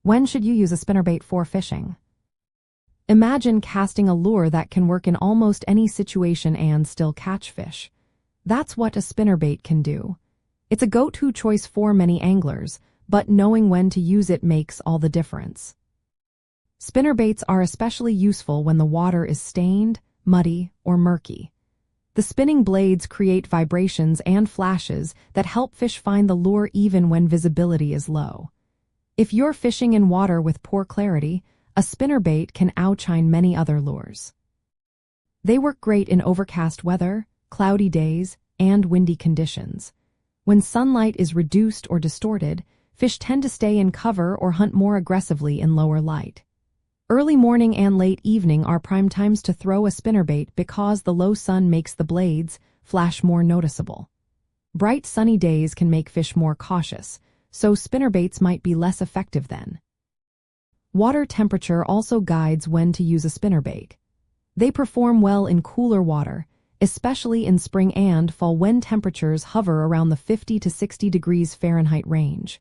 When should you use a spinnerbait for fishing? Imagine casting a lure that can work in almost any situation and still catch fish. That's what a spinnerbait can do. It's a go-to choice for many anglers, but knowing when to use it makes all the difference. Spinnerbaits are especially useful when the water is stained, muddy, or murky. The spinning blades create vibrations and flashes that help fish find the lure even when visibility is low. If you're fishing in water with poor clarity, a spinnerbait can outshine many other lures. They work great in overcast weather, cloudy days, and windy conditions. When sunlight is reduced or distorted, fish tend to stay in cover or hunt more aggressively in lower light. Early morning and late evening are prime times to throw a spinnerbait because the low sun makes the blades flash more noticeable. Bright sunny days can make fish more cautious, so spinnerbaits might be less effective then. Water temperature also guides when to use a spinnerbait. They perform well in cooler water, especially in spring and fall when temperatures hover around the 50 to 60 degrees Fahrenheit range.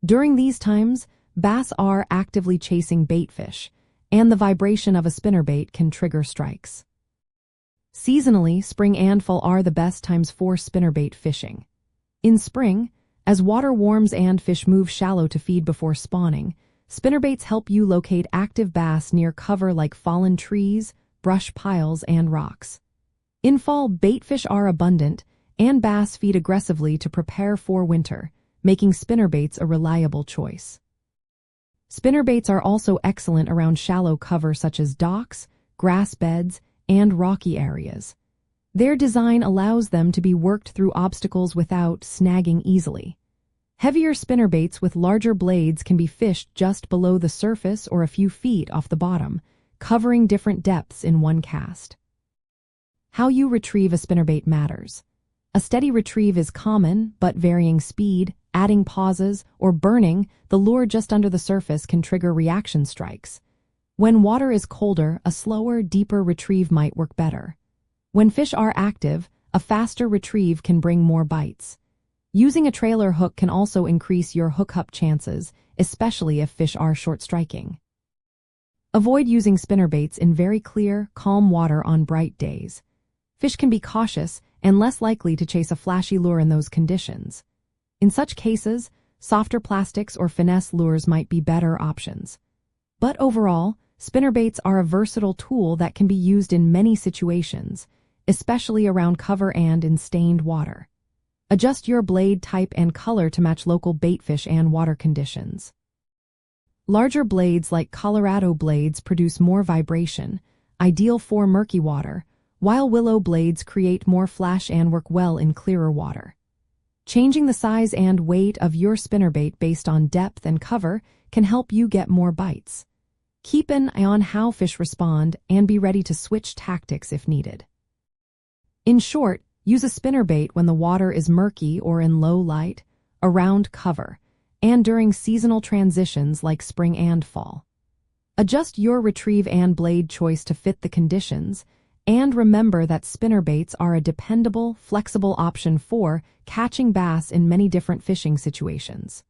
During these times, bass are actively chasing baitfish, and the vibration of a spinnerbait can trigger strikes. Seasonally, spring and fall are the best times for spinnerbait fishing. In spring, as water warms and fish move shallow to feed before spawning, spinnerbaits help you locate active bass near cover like fallen trees, brush piles, and rocks. In fall, baitfish are abundant, and bass feed aggressively to prepare for winter, making spinnerbaits a reliable choice. Spinnerbaits are also excellent around shallow cover such as docks, grass beds, and rocky areas. Their design allows them to be worked through obstacles without snagging easily. Heavier spinnerbaits with larger blades can be fished just below the surface or a few feet off the bottom, covering different depths in one cast. How you retrieve a spinnerbait matters. A steady retrieve is common, but varying speed, adding pauses, or burning the lure just under the surface can trigger reaction strikes. When water is colder, a slower, deeper retrieve might work better. When fish are active, a faster retrieve can bring more bites. Using a trailer hook can also increase your hookup chances, especially if fish are short striking. Avoid using spinnerbaits in very clear, calm water on bright days. Fish can be cautious and less likely to chase a flashy lure in those conditions. In such cases, softer plastics or finesse lures might be better options. But overall, spinnerbaits are a versatile tool that can be used in many situations, especially around cover and in stained water. Adjust your blade type and color to match local baitfish and water conditions. Larger blades like Colorado blades produce more vibration, ideal for murky water, while willow blades create more flash and work well in clearer water. Changing the size and weight of your spinnerbait based on depth and cover can help you get more bites. Keep an eye on how fish respond and be ready to switch tactics if needed. In short, use a spinnerbait when the water is murky or in low light, around cover, and during seasonal transitions like spring and fall. Adjust your retrieve and blade choice to fit the conditions, and remember that spinnerbaits are a dependable, flexible option for catching bass in many different fishing situations.